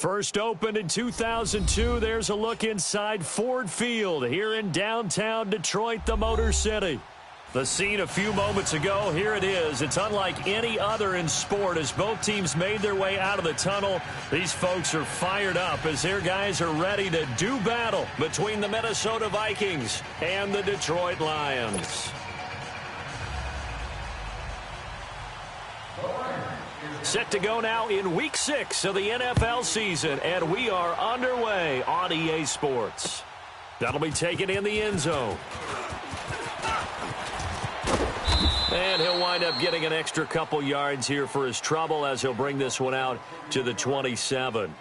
First opened in 2002, there's a look inside Ford Field here in downtown Detroit, the Motor City. The scene a few moments ago, here it is. It's unlike any other in sport as both teams made their way out of the tunnel. These folks are fired up as their guys are ready to do battle between the Minnesota Vikings and the Detroit Lions. Set to go now in Week 6 of the NFL season, and we are underway on EA Sports. That'll be taken in the end zone. And he'll wind up getting an extra couple yards here for his trouble as he'll bring this one out to the 27.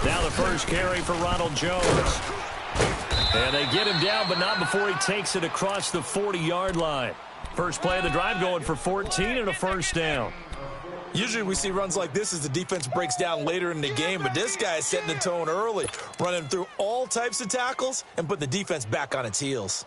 Now the first carry for Ronald Jones. And they get him down, but not before he takes it across the 40-yard line. First play of the drive going for 14 and a first down. Usually we see runs like this as the defense breaks down later in the game, but this guy is setting the tone early, running through all types of tackles and putting the defense back on its heels.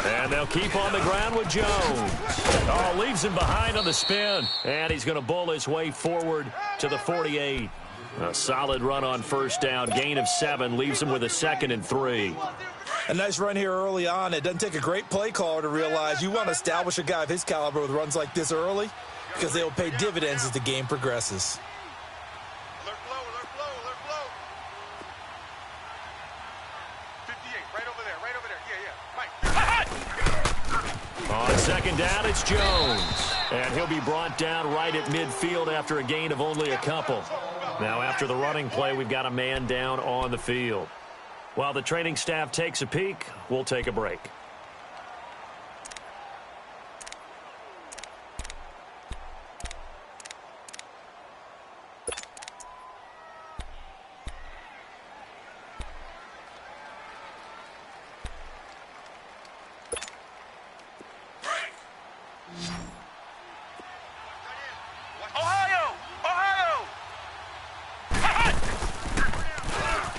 And they'll keep on the ground with Jones. Oh, leaves him behind on the spin. And he's going to bull his way forward to the 48. A solid run on first down. Gain of 7 leaves him with a 2nd and 3. A nice run here early on. It doesn't take a great play caller to realize you want to establish a guy of his caliber with runs like this early because they will pay dividends as the game progresses. On second down, it's Jones. And he'll be brought down right at midfield after a gain of only a couple. Now, after the running play, we've got a man down on the field. While the training staff takes a peek, we'll take a break.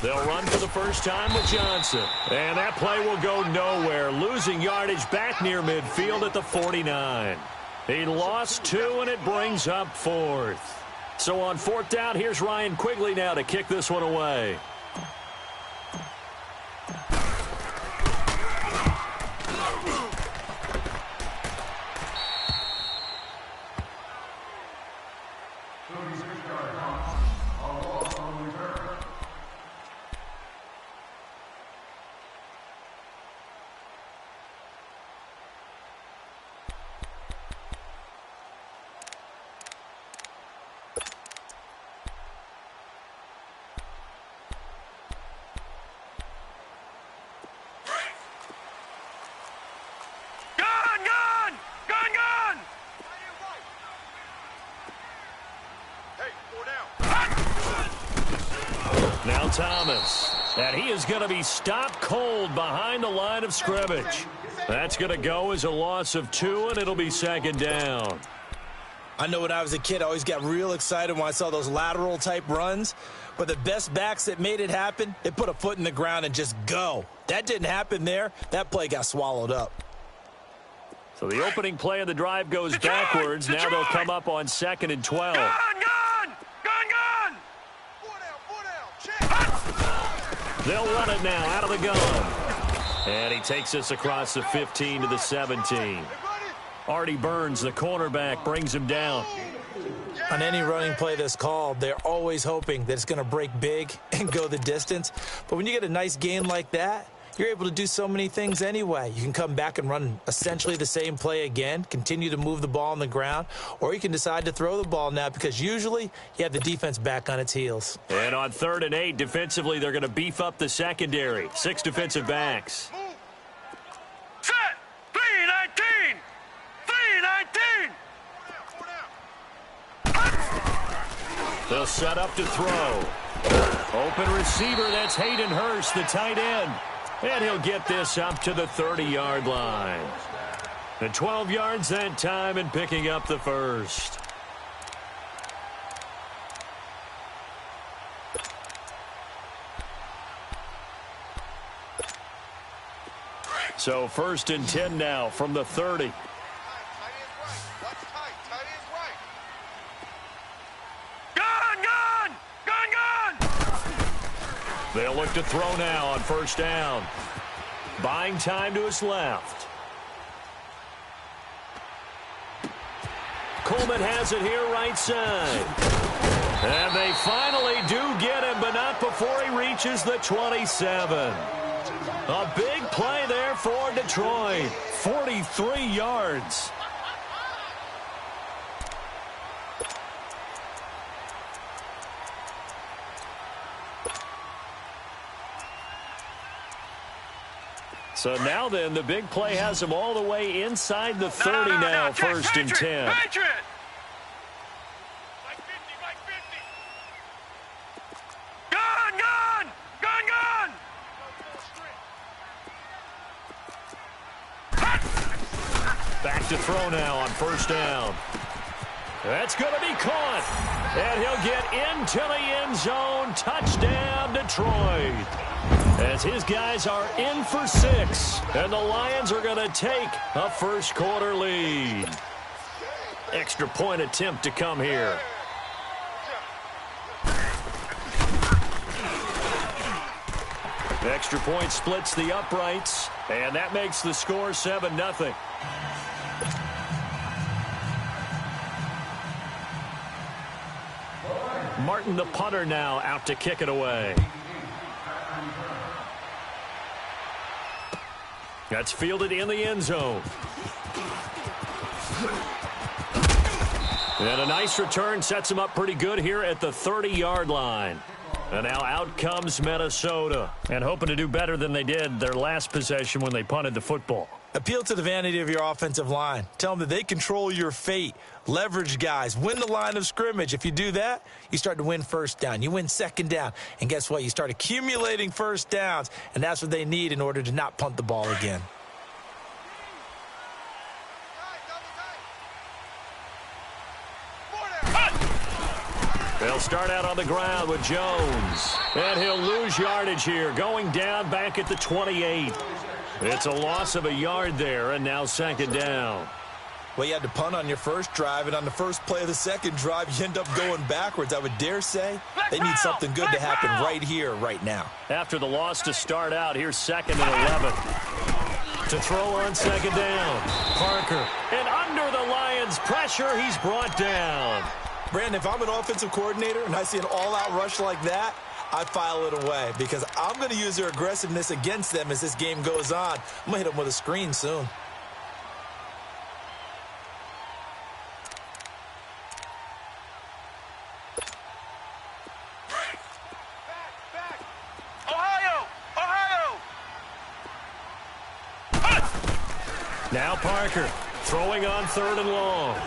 They'll run for the first time with Johnson. And that play will go nowhere. Losing yardage back near midfield at the 49. He lost 2, and it brings up 4th. So on 4th down, here's Ryan Quigley now to kick this one away. Now Thomas. And he is going to be stopped cold behind the line of scrimmage. That's going to go as a loss of 2, and it'll be 2nd down. I know when I was a kid, I always got real excited when I saw those lateral-type runs. But the best backs that made it happen, they put a foot in the ground and just go. That didn't happen there. That play got swallowed up. So the opening play of the drive goes backwards. Now they'll come up on 2nd and 12. They'll run it now out of the gun. And he takes us across the 15 to the 17. Artie Burns, the cornerback, brings him down. On any running play that's called, they're always hoping that it's going to break big and go the distance. But when you get a nice gain like that, you're able to do so many things anyway. You can come back and run essentially the same play again, continue to move the ball on the ground, or you can decide to throw the ball now because usually you have the defense back on its heels. And on 3rd and 8, defensively, they're going to beef up the secondary. 6 defensive backs. Set! 3-19! 3-19! They'll set up to throw. Open receiver, that's Hayden Hurst, the tight end. And he'll get this up to the 30-yard line. The 12 yards that time and picking up the first. So 1st and 10 now from the 30. They'll look to throw now on 1st down. Buying time to his left. Coleman has it here right side. And they finally do get him, but not before he reaches the 27. A big play there for Detroit. 43 yards. So now then, the big play has him all the way inside the 30 now, 1st and 10. Back to throw now on 1st down. That's going to be caught. And he'll get into the end zone. Touchdown, Detroit. As his guys are in for 6. And the Lions are going to take a first-quarter lead. Extra point attempt to come here. Extra point splits the uprights. And that makes the score 7-0. Martin, the punter, now out to kick it away. That's fielded in the end zone. And a nice return sets him up pretty good here at the 30-yard line. And now out comes Minnesota. And hoping to do better than they did their last possession when they punted the football. Appeal to the vanity of your offensive line. Tell them that they control your fate. Leverage guys. Win the line of scrimmage. If you do that, you start to win 1st down. You win 2nd down. And guess what? You start accumulating 1st downs. And that's what they need in order to not punt the ball again. They'll start out on the ground with Jones. And he'll lose yardage here, going down back at the 28. It's a loss of a yard there, and now 2nd down. Well, you had to punt on your first drive, and on the first play of the second drive, you end up going backwards. I would dare say they need something good to happen right here, right now. After the loss to start out, here's 2nd and 11. To throw on 2nd down. Parker. And under the Lions' pressure, he's brought down. Brandon, if I'm an offensive coordinator and I see an all-out rush like that, I file it away because I'm going to use their aggressiveness against them as this game goes on. I'm going to hit them with a screen soon. Now Parker throwing on 3rd and long.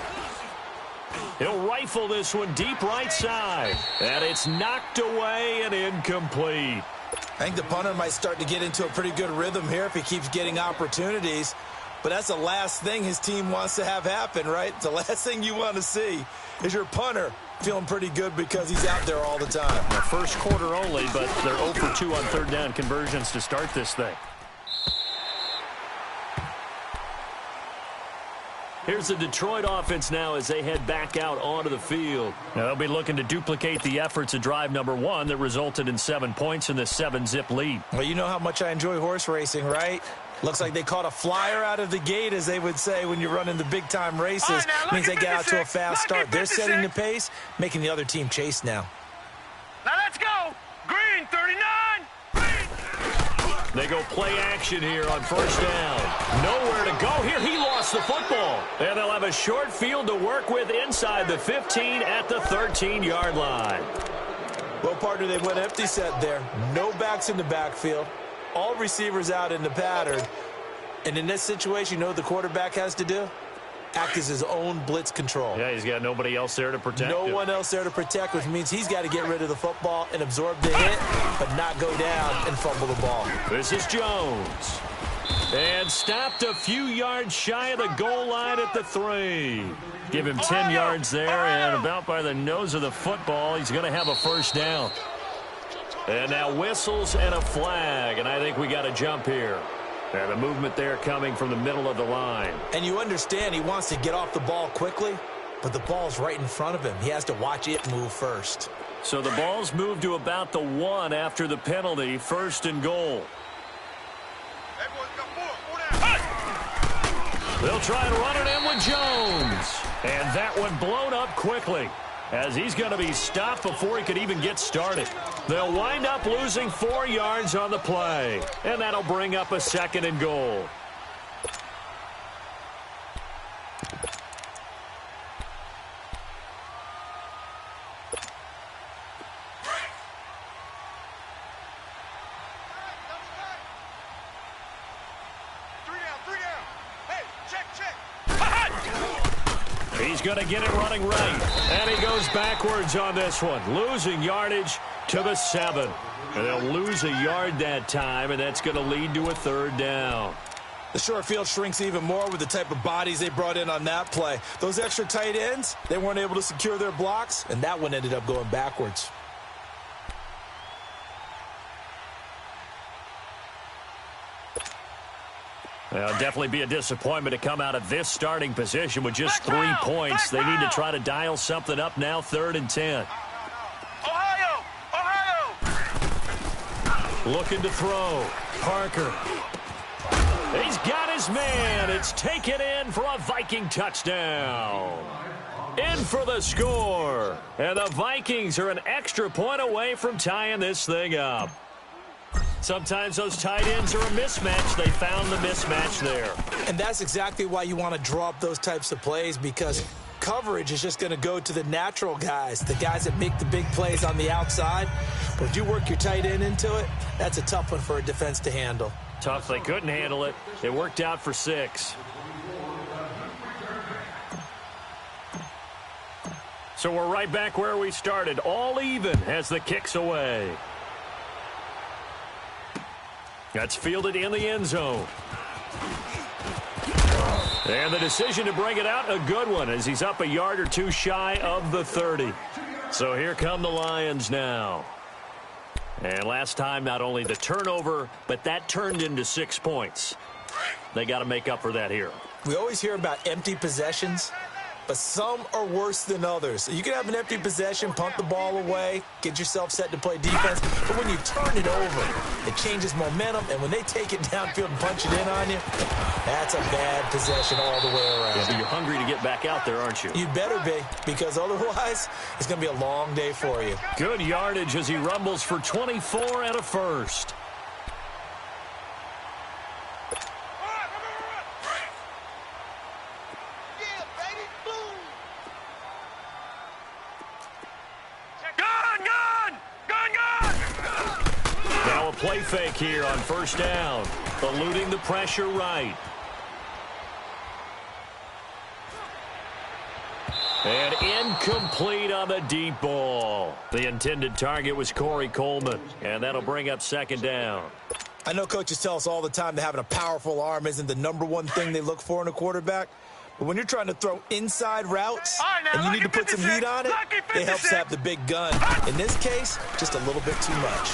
He'll rifle this one deep right side. And it's knocked away and incomplete. I think the punter might start to get into a pretty good rhythm here if he keeps getting opportunities. But that's the last thing his team wants to have happen, right? The last thing you want to see is your punter feeling pretty good because he's out there all the time. The first quarter only, but they're 0 for 2 on 3rd down conversions to start this thing. Here's the Detroit offense now as they head back out onto the field. Now they'll be looking to duplicate the efforts of drive number 1 that resulted in 7 points in this 7-zip lead. Well, you know how much I enjoy horse racing, right? Looks like they caught a flyer out of the gate, as they would say when you're running the big-time races. Right, means they get out to a fast start. They're 56. setting the pace, making the other team chase now. Now let's go. Green, 39. Green. They go play action here on first down. Nowhere to go here. He lost the football. And they'll have a short field to work with inside the 15 at the 13-yard line. Well, partner, they went empty set there. No backs in the backfield. All receivers out in the pattern. And in this situation, you know what the quarterback has to do? Act as his own blitz control. Yeah, he's got nobody else there to protect him. No one else there to protect, which means he's got to get rid of the football and absorb the hit, but not go down and fumble the ball. This is Jones. And stopped a few yards shy of the goal line at the 3. Give him 10 yards there, and about by the nose of the football, he's going to have a first down. And now whistles and a flag, and I think we got a jump here. And the movement there coming from the middle of the line. And you understand he wants to get off the ball quickly, but the ball's right in front of him. He has to watch it move first. So the ball's moved to about the 1 after the penalty, first and goal. They'll try and run it in with Jones. And that one blown up quickly, as he's going to be stopped before he could even get started. They'll wind up losing 4 yards on the play, and that'll bring up a second and goal. He's going to get it running right. And he goes backwards on this one, losing yardage to the 7. And they'll lose a yard that time, and that's going to lead to a third down. The short field shrinks even more with the type of bodies they brought in on that play. Those extra tight ends, they weren't able to secure their blocks, and that one ended up going backwards. Well, definitely be a disappointment to come out of this starting position with just 3 points. They need to try to dial something up now, 3rd and 10. Ohio! Looking to throw. Parker. He's got his man. It's taken in for a Viking touchdown. In for the score. And the Vikings are an extra point away from tying this thing up. Sometimes those tight ends are a mismatch. They found the mismatch there. And that's exactly why you want to draw up those types of plays, because coverage is just going to go to the natural guys, the guys that make the big plays on the outside. But if you work your tight end into it, that's a tough one for a defense to handle. Tough. They couldn't handle it. It worked out for 6. So we're right back where we started, all even as the kick's away. That's fielded in the end zone. And the decision to bring it out, a good one, as he's up a yard or 2 shy of the 30. So here come the Lions now. And last time, not only the turnover, but that turned into 6 points. They got to make up for that here. We always hear about empty possessions, but some are worse than others. You can have an empty possession, punt the ball away, get yourself set to play defense, but when you turn it over, it changes momentum, and when they take it downfield and punch it in on you, that's a bad possession all the way around. Yeah, but you're hungry to get back out there, aren't you? You better be, because otherwise, it's going to be a long day for you. Good yardage as he rumbles for 24 and a first. Play fake here on first down, eluding the pressure right. And incomplete on the deep ball. The intended target was Corey Coleman, and that'll bring up second down. I know coaches tell us all the time that having a powerful arm isn't the #1 thing they look for in a quarterback, but when you're trying to throw inside routes and you need to put some heat on it, it helps to have the big gun. In this case, just a little bit too much.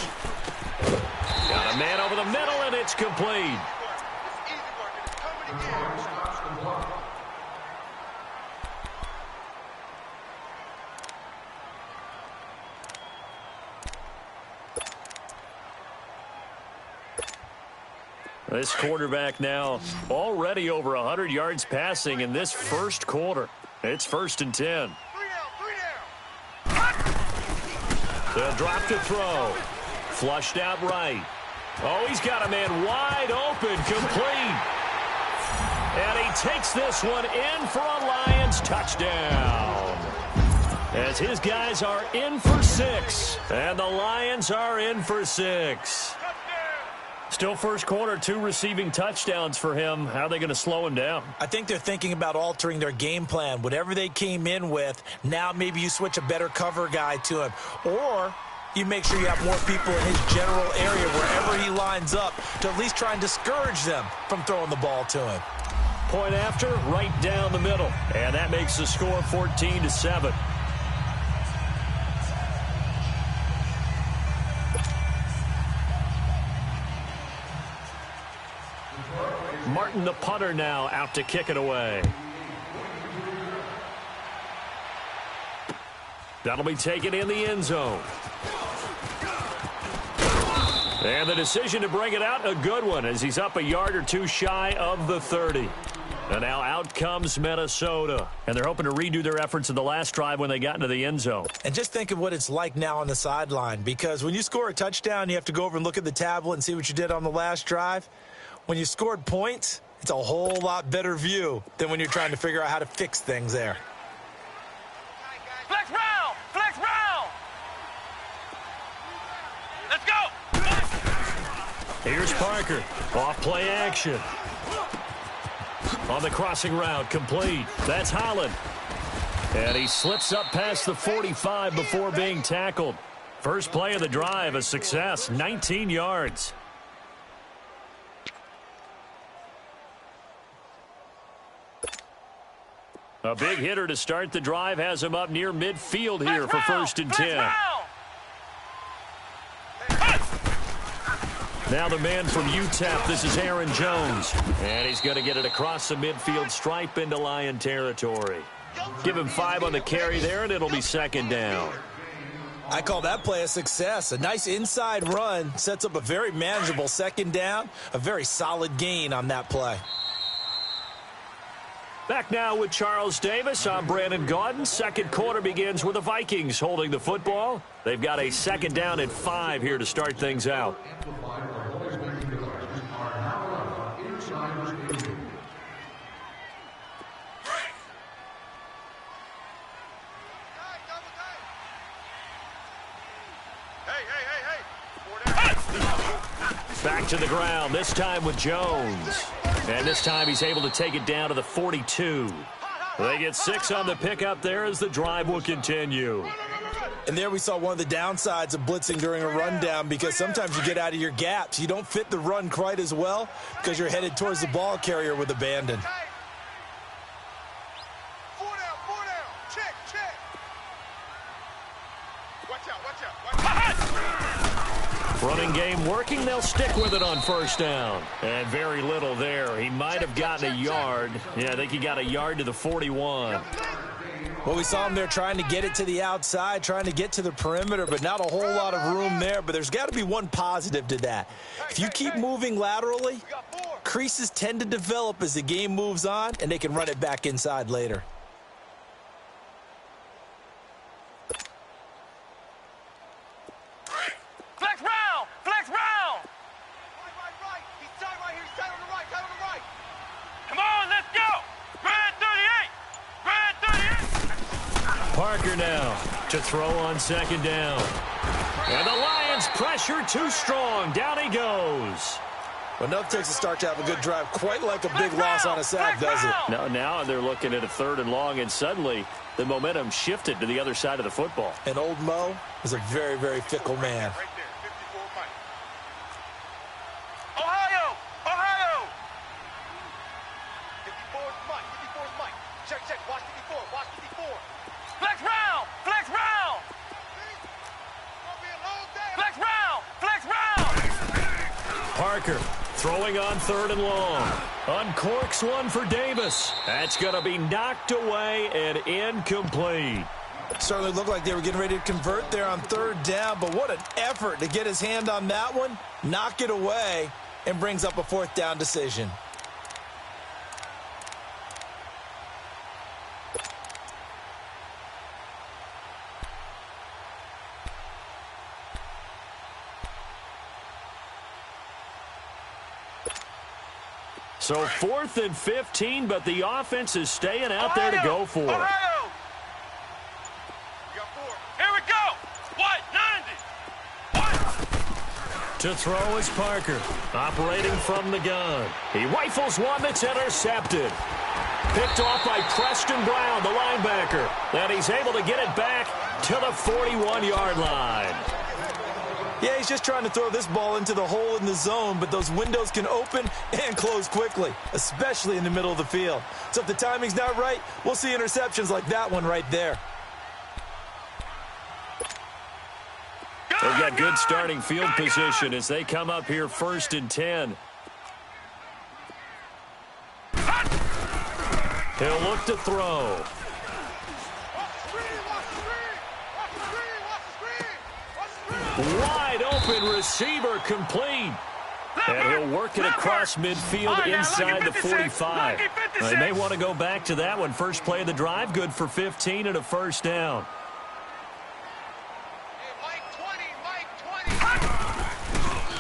Got a man over the middle, and it's complete. This quarterback now already over 100 yards passing in this first quarter. It's 1st and 10. They'll drop to throw. Flushed out right. Oh, he's got a man wide open, complete. And he takes this one in for a Lions touchdown. As his guys are in for 6, and the Lions are in for 6. Still first quarter, 2 receiving touchdowns for him. How are they going to slow him down? I think they're thinking about altering their game plan. Whatever they came in with, now maybe you switch a better cover guy to him. Or you make sure you have more people in his general area wherever he lines up to at least try and discourage them from throwing the ball to him. Point after, right down the middle. And that makes the score 14-7. Martin, the punter, now out to kick it away. That'll be taken in the end zone. And the decision to bring it out, a good one, as he's up a yard or 2 shy of the 30. And now out comes Minnesota. And they're hoping to redo their efforts in the last drive when they got into the end zone. And just think of what it's like now on the sideline, because when you score a touchdown, you have to go over and look at the tablet and see what you did on the last drive. When you scored points, it's a whole lot better view than when you're trying to figure out how to fix things there. Flex round! Flex round! Let's go! Here's Parker. Off play action. On the crossing route, complete. That's Holland. And he slips up past the 45 before being tackled. First play of the drive, a success, 19 yards. A big hitter to start the drive has him up near midfield here for 1st and 10. Now the man from UTEP, this is Aaron Jones. And he's going to get it across the midfield stripe into Lion territory. Give him 5 on the carry there, and it'll be 2nd down. I call that play a success. A nice inside run sets up a very manageable 2nd down. A very solid gain on that play. Back now with Charles Davis. I'm Brandon Gaudin. Second quarter begins with the Vikings holding the football. They've got a 2nd down and 5 here to start things out. Back to the ground, this time with Jones. And this time he's able to take it down to the 42. They get 6 on the pickup there as the drive will continue. And there we saw one of the downsides of blitzing during a rundown, because sometimes you get out of your gaps. You don't fit the run quite as well because you're headed towards the ball carrier with abandon. 4 down. Check. Watch out. Running game working, they'll stick with it on 1st down. And very little there. He might have gotten a yard. Yeah, I think he got a yard to the 41. Well, we saw him there trying to get it to the outside, trying to get to the perimeter, but not a whole lot of room there. But there's got to be one positive to that. If you keep moving laterally, creases tend to develop as the game moves on, and they can run it back inside later. Flex round! Right. He's tight right here. He's tight on the right. Come on, let's go! Red 38! Parker now to throw on 2nd down. And the Lions pressure too strong. Down he goes. Well, enough takes a start to have a good drive, quite like a big loss on a sack, does it? Now they're looking at a 3rd and long, and suddenly the momentum shifted to the other side of the football. And old Mo is a very, very fickle man. Right there, 54 Mike. Ohio! 54 is Mike. Check. Watch 54. Flex round! Parker throwing on 3rd and long. Uncorks one for Davis. That's going to be knocked away and incomplete. Certainly looked like they were getting ready to convert there on 3rd down, but what an effort to get his hand on that one, knock it away, and brings up a 4th down decision. So 4th and 15, but the offense is staying out there to go for it. Ohio. You got 4. Here we go. What? 90. To throw is Parker, operating from the gun. He rifles one that's intercepted. Picked off by Preston Brown, the linebacker. And he's able to get it back to the 41-yard line. Yeah, he's just trying to throw this ball into the hole in the zone, but those windows can open and close quickly, especially in the middle of the field. So if the timing's not right, we'll see interceptions like that one right there. They've got good starting field position as they come up here 1st and 10. He'll look to throw. Wide open receiver complete. And he'll work it across midfield inside the 45. They may want to go back to that one. First play of the drive, good for 15 and a first down.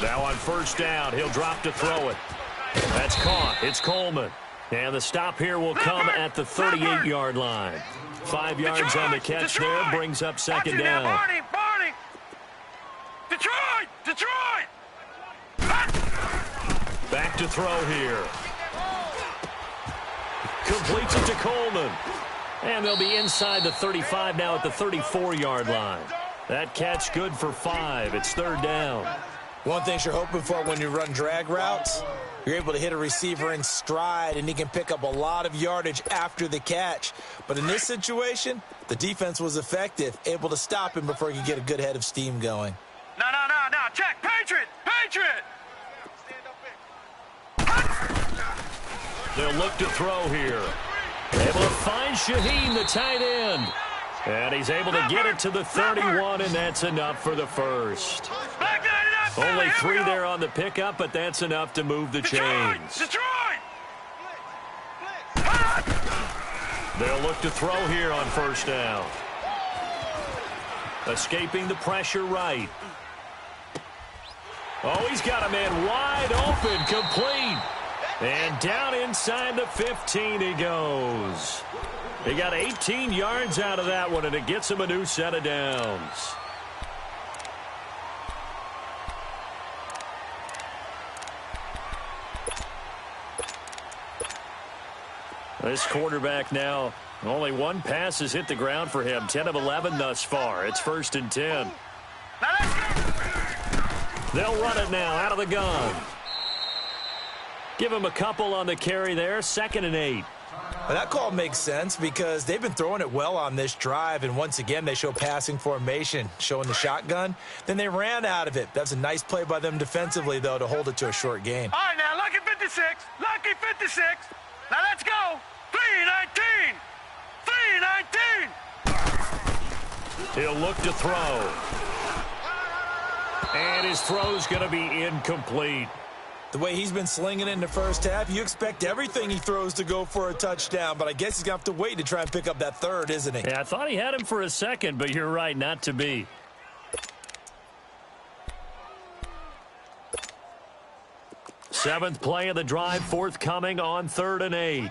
Now on first down, he'll drop to throw it. That's caught. It's Coleman. And the stop here will come at the 38-yard line. 5 yards on the catch there, brings up second down. Barney! Detroit! Back to throw here. Completes it to Coleman. And they'll be inside the 35 now at the 34-yard line. That catch good for 5. It's third down. One thing you're hoping for when you run drag routes, you're able to hit a receiver in stride, and he can pick up a lot of yardage after the catch. But in this situation, the defense was effective, able to stop him before he could get a good head of steam going. No. Check. Patriot! They'll look to throw here. Able to find Shaheen, the tight end. And he's able to get it to the 31, and that's enough for the first. Only 3 there on the pickup, but that's enough to move the chains. Detroit! They'll look to throw here on first down. Escaping the pressure right. Oh, he's got a man wide open, complete. And down inside the 15 he goes. He got 18 yards out of that one, and it gets him a new set of downs. This quarterback now, only 1 pass has hit the ground for him. 10 of 11 thus far. It's 1st and 10. They'll run it now out of the gun. Give him a couple on the carry there. 2nd and 8. Well, that call makes sense because they've been throwing it well on this drive, and once again they show passing formation, showing the shotgun. Then they ran out of it. That's a nice play by them defensively, though, to hold it to a short gain. All right, now, lucky 56. Now let's go. 319. He'll look to throw. And his throw's going to be incomplete. The way he's been slinging in the first half, you expect everything he throws to go for a touchdown, but I guess he's going to have to wait to try and pick up that third, isn't he? Yeah, I thought he had him for a second, but you're right, not to be. Seventh play of the drive, forthcoming on 3rd and 8.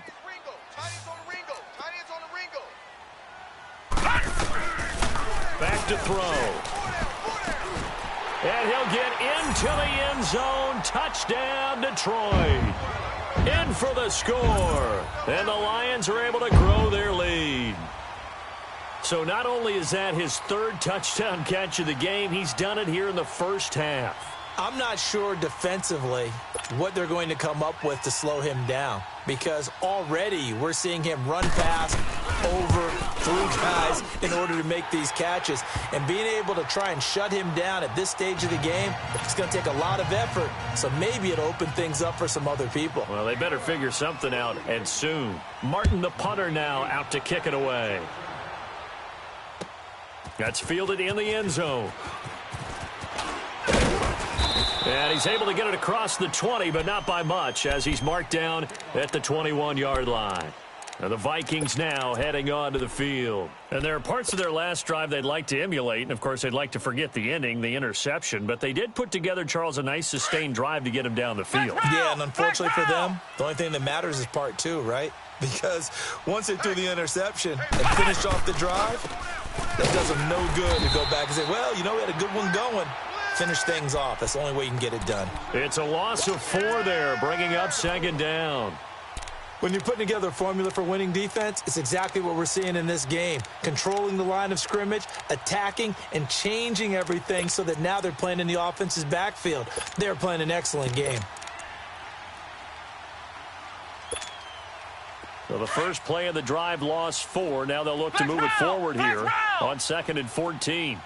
Back to throw. And he'll get into the end zone. Touchdown, Detroit. In for the score. And the Lions are able to grow their lead. So not only is that his 3rd touchdown catch of the game, he's done it here in the first half. I'm not sure defensively what they're going to come up with to slow him down, because already we're seeing him run past, over, through guys in order to make these catches. And being able to try and shut him down at this stage of the game, it's going to take a lot of effort. So maybe it'll open things up for some other people. Well, they better figure something out, and soon. Martin, the punter, now out to kick it away. That's fielded in the end zone. And he's able to get it across the 20, but not by much, as he's marked down at the 21-yard line. And the Vikings now heading onto the field. And there are parts of their last drive they'd like to emulate. And, of course, they'd like to forget the ending, the interception. But they did put together, Charles, a nice sustained drive to get him down the field. Yeah, and unfortunately for them, the only thing that matters is part two, right? Because once they threw the interception and finished off the drive, that does them no good to go back and say, well, you know, we had a good one going. Finish things off. That's the only way you can get it done. It's a loss of 4 there, bringing up second down. When you're putting together a formula for winning defense, it's exactly what we're seeing in this game. Controlling the line of scrimmage, attacking, and changing everything so that now they're playing in the offense's backfield. They're playing an excellent game. So the first play of the drive lost 4. Now they'll look to move it forward here on 2nd and 14.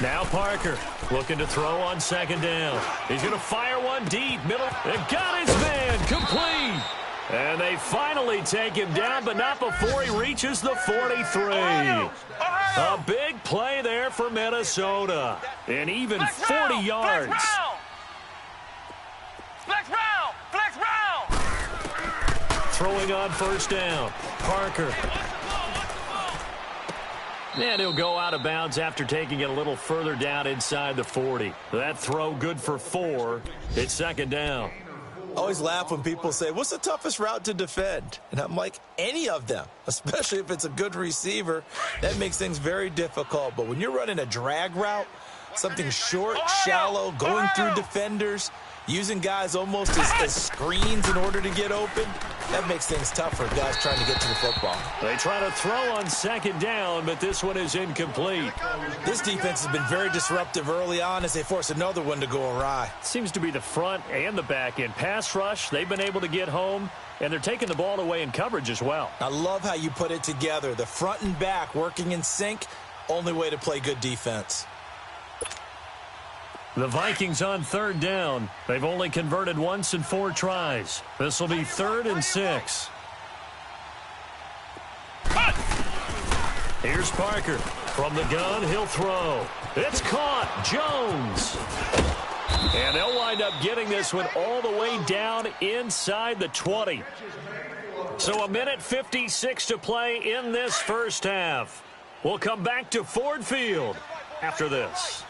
Now Parker looking to throw on 2nd down. He's going to fire one deep, middle. They got his man complete. And they finally take him down, but not before he reaches the 43. A big play there for Minnesota. And even 40 yards. Flex round! Flex round! Throwing on 1st down. Parker. And he'll go out of bounds after taking it a little further down inside the 40. That throw good for 4. It's 2nd down. I always laugh when people say, what's the toughest route to defend? And I'm like, any of them, especially if it's a good receiver. That makes things very difficult. But when you're running a drag route, something short, shallow, going through defenders, using guys almost as screens in order to get open, that makes things tough for guys trying to get to the football. They try to throw on 2nd down, but this one is incomplete. This defense has been very disruptive early on as they force another one to go awry. Seems to be the front and the back end. Pass rush, they've been able to get home, and they're taking the ball away in coverage as well. I love how you put it together. The front and back working in sync, only way to play good defense. The Vikings on 3rd down. They've only converted once in 4 tries. This will be 3rd and 6. Here's Parker. From the gun, he'll throw. It's caught. Jones. And they'll wind up getting this one all the way down inside the 20. So 1:56 to play in this first half. We'll come back to Ford Field after this.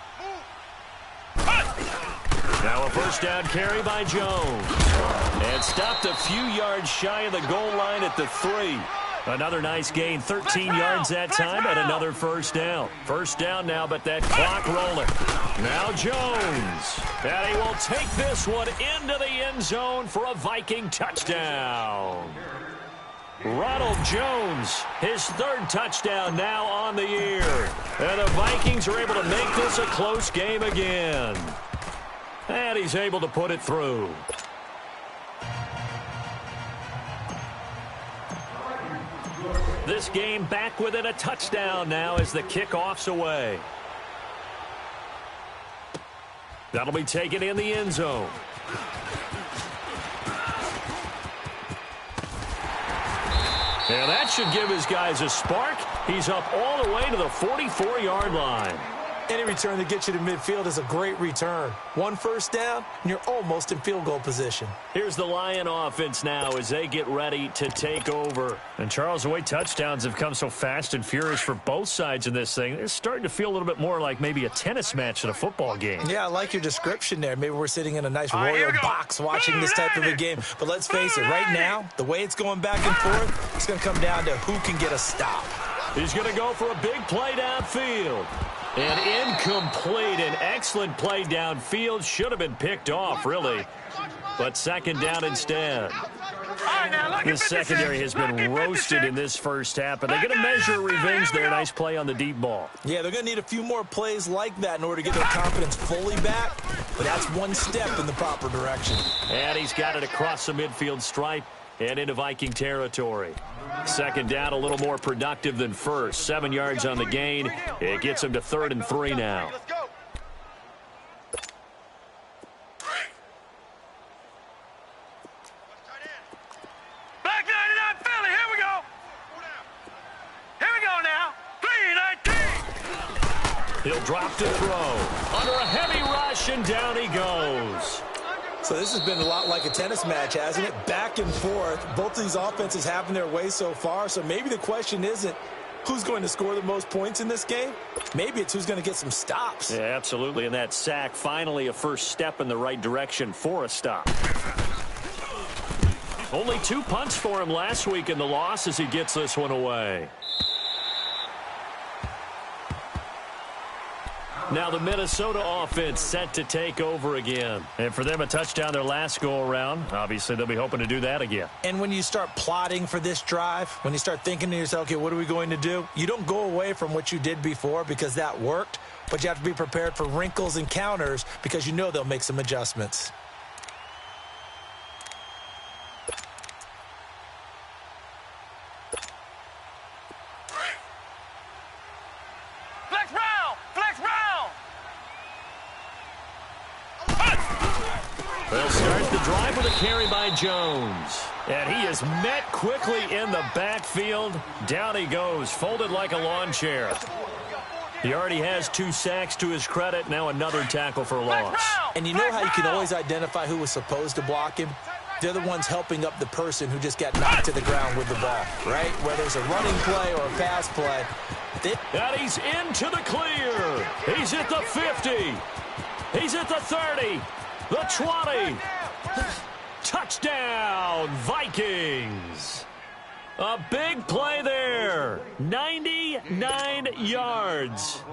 Now a 1st down carry by Jones. And stopped a few yards shy of the goal line at the 3. Another nice gain, 13 yards that time, and another 1st down. 1st down now, but that clock rolling. Now Jones. And he will take this one into the end zone for a Viking touchdown. Ronald Jones, his 3rd touchdown now on the year. And the Vikings are able to make this a close game again. And he's able to put it through. This game back within a touchdown now as the kickoff's away. That'll be taken in the end zone. And that should give his guys a spark. He's up all the way to the 44-yard line. Any return that gets you to midfield is a great return. 1 1st down, and you're almost in field goal position. Here's the Lion offense now as they get ready to take over. And Charles, the way touchdowns have come so fast and furious for both sides in this thing, it's starting to feel a little bit more like maybe a tennis match than a football game. Yeah, I like your description there. Maybe we're sitting in a nice royal box watching this type of a game. But let's face it, right now, the way it's going back and forth, it's going to come down to who can get a stop. He's going to go for a big play downfield. And incomplete. An excellent play downfield. Should have been picked off, really. But 2nd down instead. This secondary has been roasted in this first half, but they're going to measure revenge there. Nice play on the deep ball. Yeah, they're going to need a few more plays like that in order to get their confidence fully back. But that's one step in the proper direction. And he's got it across the midfield stripe and into Viking territory. 2nd down, a little more productive than 1st. 7 yards on the gain. It gets him to 3rd and 3 now. Back 99 Philly, here we go. Here we go now. 3-19. He'll drop to throw. Under a heavy rush, and down he goes. So this has been a lot like a tennis match, hasn't it? Back and forth. Both of these offenses having their way so far. So maybe the question isn't who's going to score the most points in this game. Maybe it's who's going to get some stops. Yeah, absolutely. And that sack, finally a first step in the right direction for a stop. Only 2 punts for him last week in the loss as he gets this one away. Now the Minnesota offense set to take over again. And for them, a touchdown their last go-around. Obviously, they'll be hoping to do that again. And when you start plotting for this drive, when you start thinking to yourself, okay, what are we going to do? You don't go away from what you did before because that worked, but you have to be prepared for wrinkles and counters because you know they'll make some adjustments. They'll start the drive with a carry by Jones. And he is met quickly in the backfield. Down he goes, folded like a lawn chair. He already has 2 sacks to his credit. Now another tackle for loss. And you know how you can always identify who was supposed to block him? They're the ones helping up the person who just got knocked to the ground with the ball, right? Whether it's a running play or a pass play. And he's into the clear. He's at the 50. He's at the 30. The 20. Touchdown, Vikings. A big play there. 99 yards.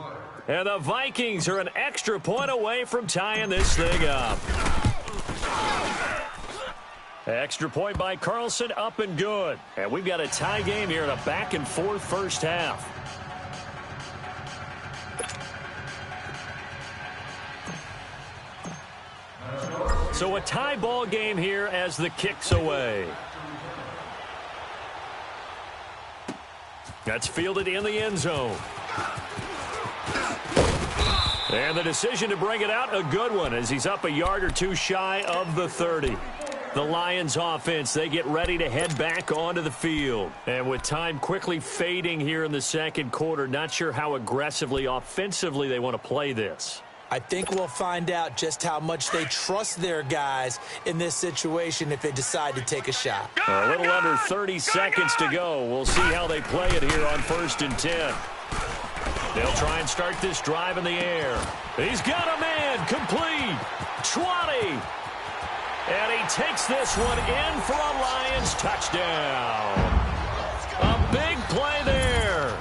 And the Vikings are an extra point away from tying this thing up. Extra point by Carlson, up and good. And we've got a tie game here in a back-and-forth first half. So a tie ball game here as the kick's away. That's fielded in the end zone. And the decision to bring it out, a good one, as he's up a yard or 2 shy of the 30. The Lions offense, they get ready to head back onto the field. And with time quickly fading here in the second quarter, not sure how aggressively, offensively they want to play this. I think we'll find out just how much they trust their guys in this situation if they decide to take a shot. A little under 30 seconds to go. We'll see how they play it here on 1st and 10. They'll try and start this drive in the air. He's got a man, complete, 20. And he takes this one in for a Lions touchdown. A big play there.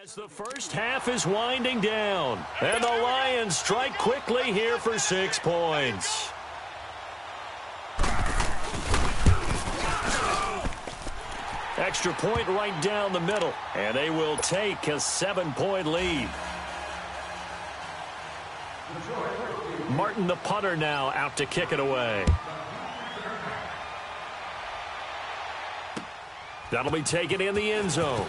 As the first half is winding down, and the Lions strike quickly here for 6 points. Extra point right down the middle, and they will take a 7-point lead. Martin, the punter, now out to kick it away. That'll be taken in the end zone.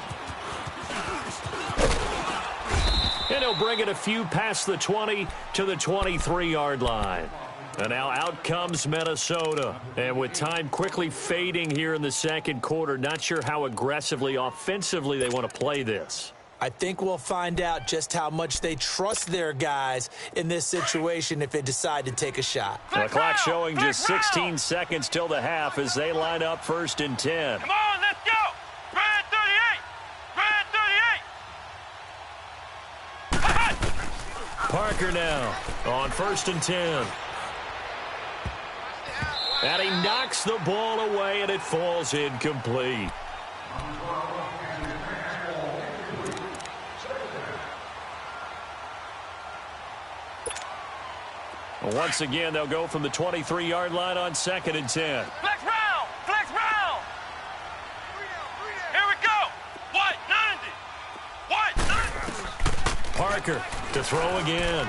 And he'll bring it a few past the 20 to the 23-yard line. And now out comes Minnesota. And with time quickly fading here in the second quarter, not sure how aggressively, offensively they want to play this. I think we'll find out just how much they trust their guys in this situation if they decide to take a shot. The clock showing just 16 seconds till the half as they line up 1st and 10. Come on, let's go. Red 38. Red 38. Parker now on 1st and 10. And he knocks the ball away, and it falls incomplete. Once again, they'll go from the 23-yard line on 2nd and 10. Flex round! Flex round! Here we go! What? 90! What? 90! Parker to throw again.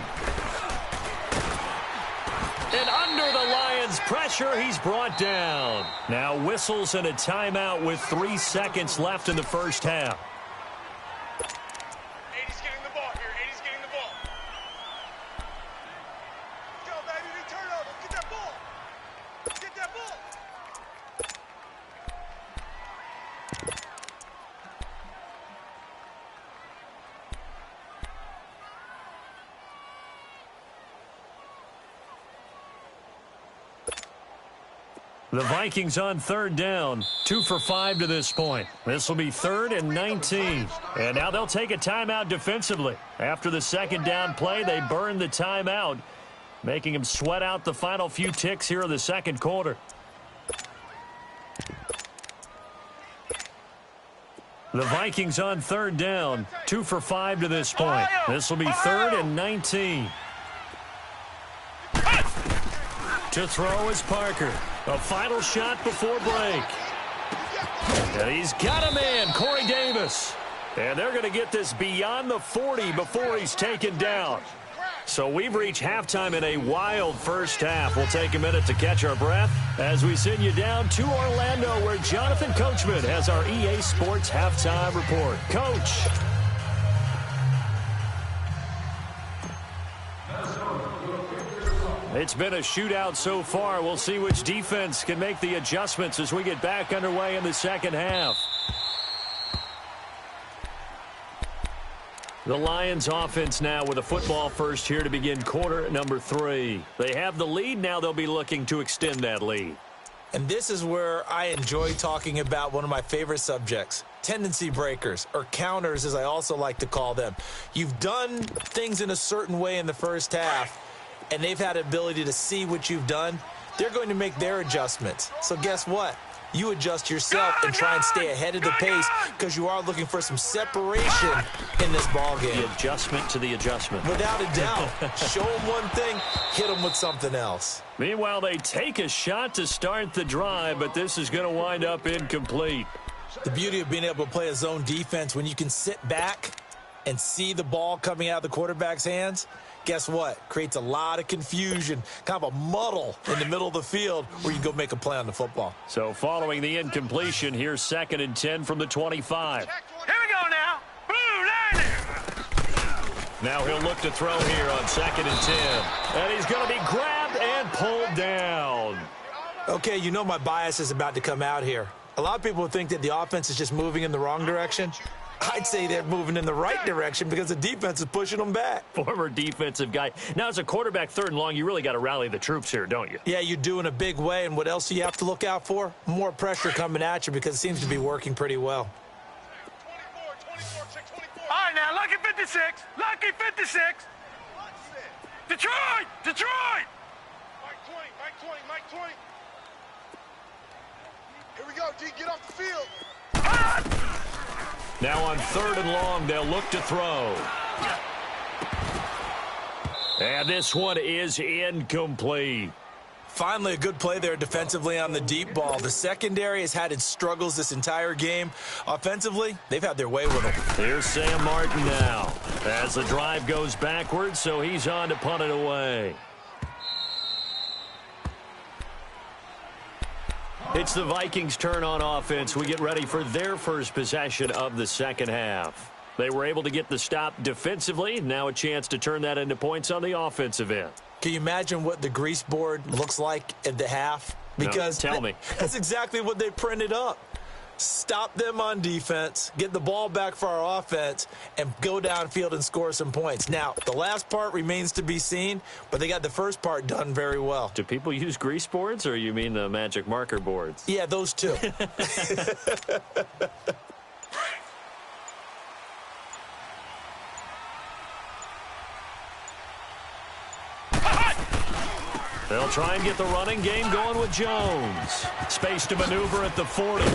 And under the Lions' pressure, he's brought down. Now whistles and a timeout with 3 seconds left in the first half. 80's getting the ball here. 80's getting the ball. Go, baby. We turn over. Get that ball. Get that ball. The Vikings on 3rd down, 2 for 5 to this point. This will be 3rd and 19. And now they'll take a timeout defensively. After the 2nd down play, they burn the timeout, making them sweat out the final few ticks here in the 2nd quarter. The Vikings on 3rd down, 2 for 5 to this point. This will be 3rd and 19. To throw is Parker. A final shot before break. And he's got a man, Corey Davis. And they're going to get this beyond the 40 before he's taken down. So we've reached halftime in a wild first half. We'll take a minute to catch our breath as we send you down to Orlando, where Jonathan Coachman has our EA Sports halftime report. Coach. It's been a shootout so far. We'll see which defense can make the adjustments as we get back underway in the 2nd half. The Lions offense now with a football first here to begin quarter number 3. They have the lead. Now they'll be looking to extend that lead. And this is where I enjoy talking about one of my favorite subjects, tendency breakers, or counters as I also like to call them. You've done things in a certain way in the first half, and they've had the ability to see what you've done. They're going to make their adjustments. So guess what? You adjust yourself and try and stay ahead of the pace because you are looking for some separation in this ball game. The adjustment to the adjustment. Without a doubt. Show them one thing, hit them with something else. Meanwhile, they take a shot to start the drive, but this is going to wind up incomplete. The beauty of being able to play a zone defense when you can sit back and see the ball coming out of the quarterback's hands, guess what? Creates a lot of confusion, kind of a muddle in the middle of the field where you can go make a play on the football. So following the incompletion, here's 2nd and 10 from the 25. Here we go now. Blue line. Now he'll look to throw here on 2nd and 10. And he's going to be grabbed and pulled down. Okay, you know my bias is about to come out here. A lot of people think that the offense is just moving in the wrong direction. I'd say they're moving in the right direction because the defense is pushing them back. Former defensive guy. Now, as a quarterback 3rd and long, you really got to rally the troops here, don't you? Yeah, you do in a big way. And what else do you have to look out for? More pressure coming at you because it seems to be working pretty well. 24. All right, now, lucky 56. Lucky 56. Detroit! Detroit! Mike 20. Here we go, D. Get off the field. Now on 3rd and long, they'll look to throw. And this one is incomplete. Finally, a good play there defensively on the deep ball. The secondary has had its struggles this entire game. Offensively, they've had their way with them. Here's Sam Martin now as the drive goes backwards, so he's on to punt it away. It's the Vikings' turn on offense. We get ready for their first possession of the 2nd half. They were able to get the stop defensively. Now a chance to turn that into points on the offensive end. Can you imagine what the grease board looks like at the half? Because no, tell me. That's exactly what they printed up. Stop them on defense, get the ball back for our offense, and go downfield and score some points. Now, the last part remains to be seen, but they got the first part done very well. Do people use grease boards, or you mean the magic marker boards? Yeah, those two. They'll try and get the running game going with Jones. Space to maneuver at the 40.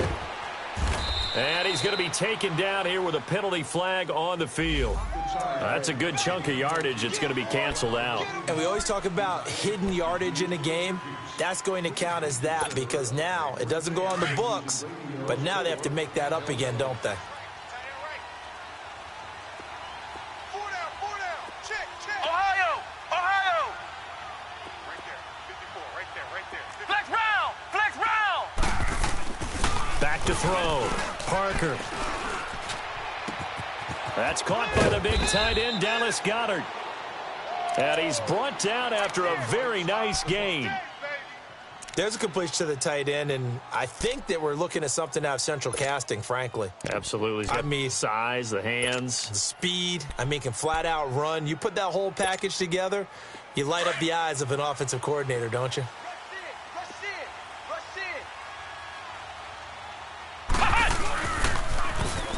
And he's going to be taken down here with a penalty flag on the field. That's a good chunk of yardage. It's going to be canceled out. And we always talk about hidden yardage in a game. That's going to count as that because now it doesn't go on the books, but now they have to make that up again, don't they? Ohio! Ohio! Right there. 54, right there, right there. Flex round! Flex round! Back to throw. Parker. That's caught by the big tight end, Dallas Goedert. And he's brought down after a very nice gain. There's a completion to the tight end, and I think that we're looking at something out of central casting, frankly. Absolutely. He's got the size, the hands. The speed. I mean, can flat out run. You put that whole package together, you light up the eyes of an offensive coordinator, don't you?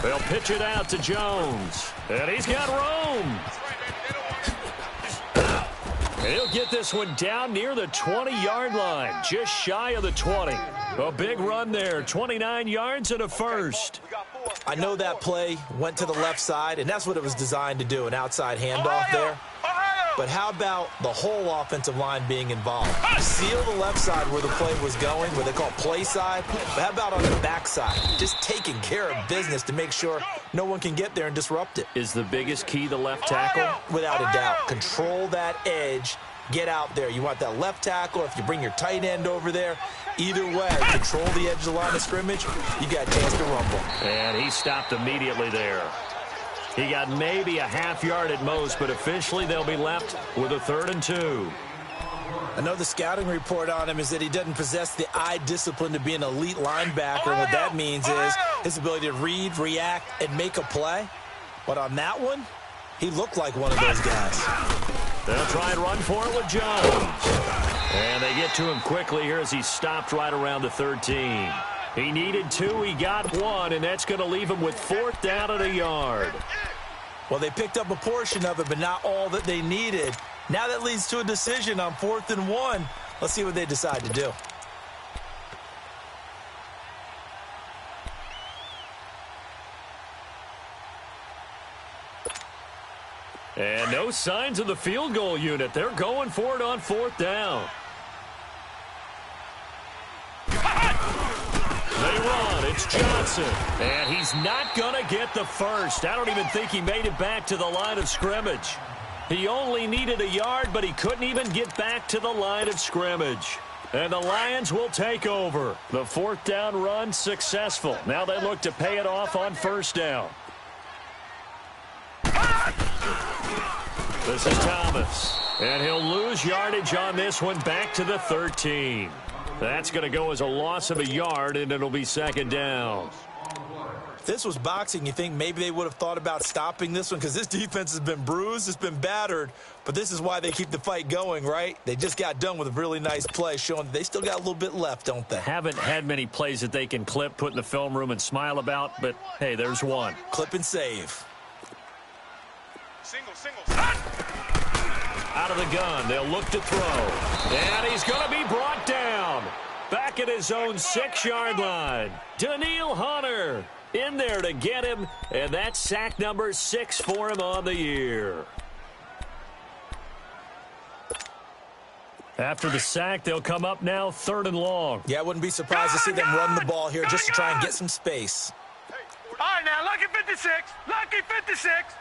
They'll pitch it out to Jones. And he's got room. And he'll get this one down near the 20-yard line, just shy of the 20. A big run there, 29 yards and a first. I know that play went to the left side, and that's what it was designed to do, an outside handoff there. But how about the whole offensive line being involved? Seal the left side where the play was going, where they call play side. But how about on the back side? Just taking care of business to make sure no one can get there and disrupt it. Is the biggest key the left tackle? Without a doubt. Control that edge. Get out there. You want that left tackle. If you bring your tight end over there, either way, control the edge of the line of scrimmage, you got a chance to rumble. And he stopped immediately there. He got maybe a half yard at most, but officially they'll be left with a 3rd and 2. I know the scouting report on him is that he doesn't possess the eye discipline to be an elite linebacker. And what that means is his ability to read, react, and make a play. But on that one, he looked like one of those guys. They'll try and run for it with Jones. And they get to him quickly here as he stopped right around the 13. He needed 2, he got 1, and that's going to leave him with 4th down and a yard. Well, they picked up a portion of it, but not all that they needed. Now that leads to a decision on 4th and 1. Let's see what they decide to do. And no signs of the field goal unit. They're going for it on 4th down. They run. It's Johnson. And he's not going to get the first. I don't even think he made it back to the line of scrimmage. He only needed a yard, but he couldn't even get back to the line of scrimmage. And the Lions will take over. The 4th down run successful. Now they look to pay it off on 1st down. This is Thomas. And he'll lose yardage on this one back to the 13. That's going to go as a loss of a yard, and it'll be 2nd down. If this was boxing, you think maybe they would have thought about stopping this one because this defense has been bruised, it's been battered, but this is why they keep the fight going, right? They just got done with a really nice play showing that they still got a little bit left, don't they? Haven't had many plays that they can clip, put in the film room, and smile about, but, hey, there's one. Clip and save. Single. Out of the gun, they'll look to throw. And he's going to be brought down. Back at his own 6-yard line. Daniil Hunter in there to get him, and that's sack number 6 for him on the year. After the sack, they'll come up now 3rd and long. Yeah, I wouldn't be surprised to see them run the ball here just to try and get some space. All right, now, lucky 56. Lucky 56.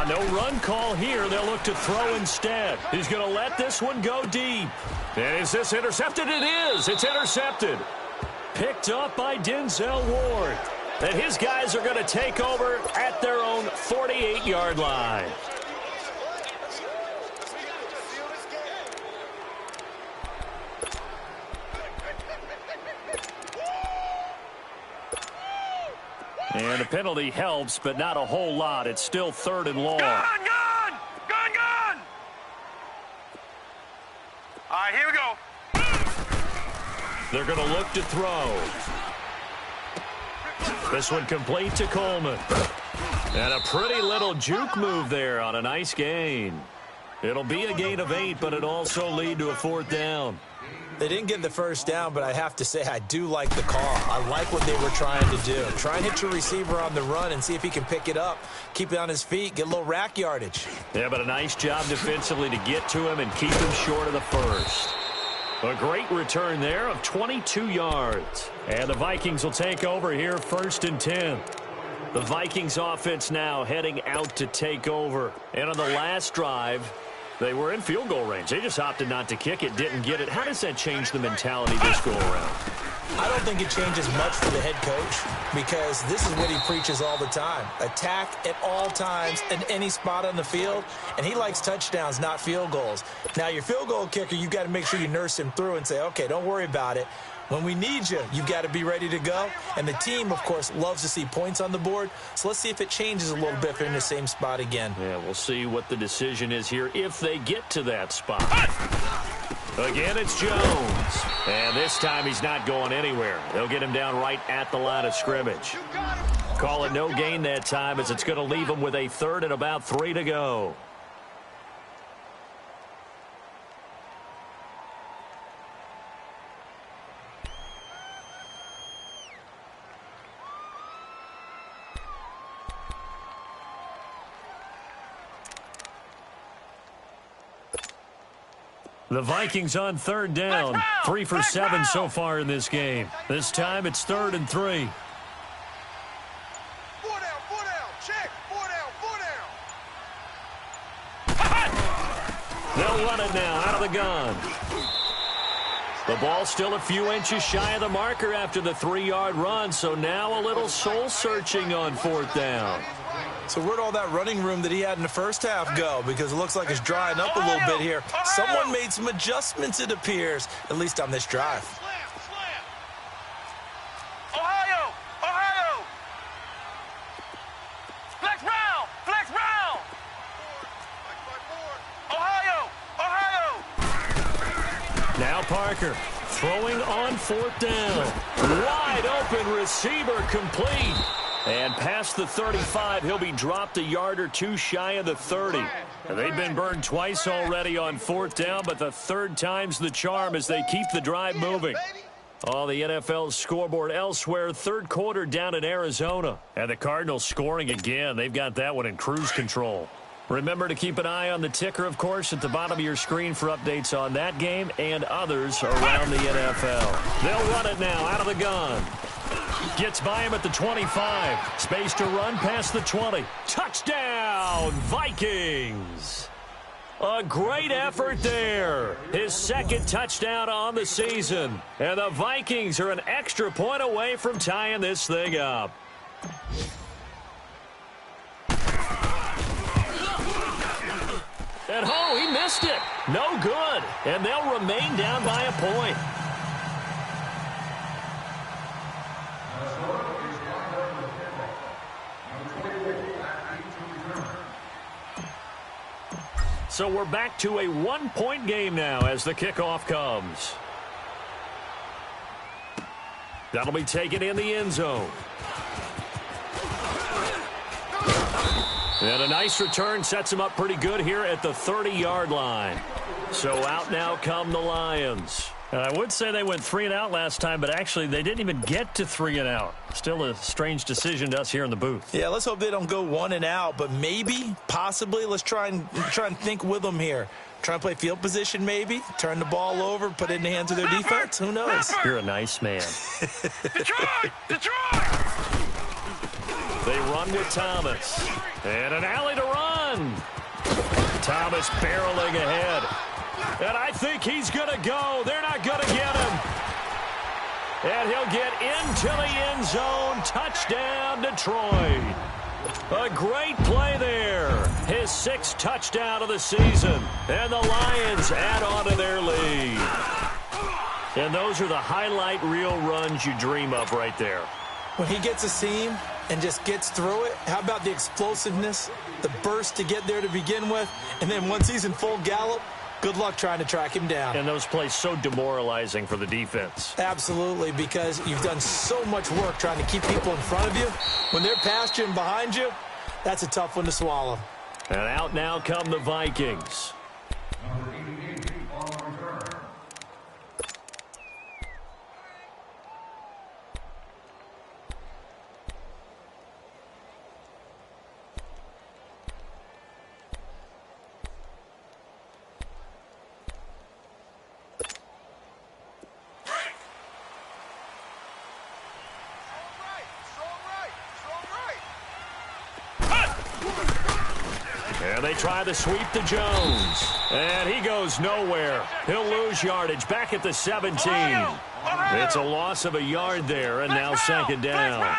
No run call here. They'll look to throw instead. He's going to let this one go deep. And is this intercepted? It is. It's intercepted. Picked up by Denzel Ward. And his guys are going to take over at their own 48-yard line. And the penalty helps, but not a whole lot. It's still 3rd and long. Gun! All right, here we go. They're going to look to throw. This one complete to Coleman. And a pretty little juke move there on a nice gain. It'll be a gain of 8, but it also lead to a 4th down. They didn't get the first down, but I have to say I do like the call. I like what they were trying to do. Try and hit your receiver on the run and see if he can pick it up, keep it on his feet, get a little rack yardage. Yeah, but a nice job defensively to get to him and keep him short of the first. A great return there of 22 yards. And the Vikings will take over here 1st and 10. The Vikings offense now heading out to take over. And on the last drive, they were in field goal range. They just opted not to kick it, didn't get it. How does that change the mentality this go around? I don't think it changes much for the head coach because this is what he preaches all the time. Attack at all times in any spot on the field, and he likes touchdowns, not field goals. Now, your field goal kicker, you've got to make sure you nurse him through and say, okay, don't worry about it. When we need you, you've got to be ready to go. And the team, of course, loves to see points on the board. So let's see if it changes a little bit if they're in the same spot again. Yeah, we'll see what the decision is here if they get to that spot. Again, it's Jones. And this time he's not going anywhere. They'll get him down right at the line of scrimmage. Call it no gain that time as it's going to leave him with a 3rd and about 3 to go. The Vikings on 3rd down. 3 for 7 so far in this game. This time it's 3rd and 3. 4 down, 4 down. Check. 4 down, 4 down. They'll run it now out of the gun. The ball still a few inches shy of the marker after the 3-yard run, so now a little soul-searching on 4th down. So where'd all that running room that he had in the first half go? Because it looks like it's drying up a little bit here. Someone made some adjustments, it appears, at least on this drive. Ohio! Ohio! Flex round! Flex round! Ohio! Ohio! Now Parker throwing on 4th down. Wide open receiver complete. And past the 35, he'll be dropped a yard or 2 shy of the 30. And they've been burned twice already on 4th down, but the 3rd time's the charm as they keep the drive moving. Oh, the NFL's scoreboard elsewhere. 3rd quarter down in Arizona. And the Cardinals scoring again. They've got that one in cruise control. Remember to keep an eye on the ticker, of course, at the bottom of your screen for updates on that game and others around the NFL. They'll run it now out of the gun. Gets by him at the 25. Space to run past the 20. Touchdown, Vikings. A great effort there. His 2nd touchdown on the season. And the Vikings are an extra point away from tying this thing up. And oh, he missed it. No good. And they'll remain down by a point. So we're back to a 1-point game now as the kickoff comes. That'll be taken in the end zone. And a nice return sets him up pretty good here at the 30-yard line. So out now come the Lions. And I would say they went 3 and out last time, but actually they didn't even get to 3 and out. Still a strange decision to us here in the booth. Yeah, let's hope they don't go 1 and out, but maybe, possibly, let's try and think with them here. Try and play field position maybe, turn the ball over, put it in the hands of their defense. Who knows? You're a nice man. Detroit! Detroit! They run with Thomas. And an alley to run. Thomas barreling ahead. And I think he's going to go. They're not going to get him. And he'll get into the end zone. Touchdown, Detroit. A great play there. His 6th touchdown of the season. And the Lions add on to their lead. And those are the highlight reel runs you dream of right there. When he gets a seam and just gets through it, how about the explosiveness, the burst to get there to begin with, and then once he's in full gallop, good luck trying to track him down. And those plays so demoralizing for the defense. Absolutely, because you've done so much work trying to keep people in front of you. When they're past you and behind you, that's a tough one to swallow. And out now come the Vikings. And they try to sweep to Jones. And he goes nowhere. He'll lose yardage back at the 17. It's a loss of a yard there, and now second down.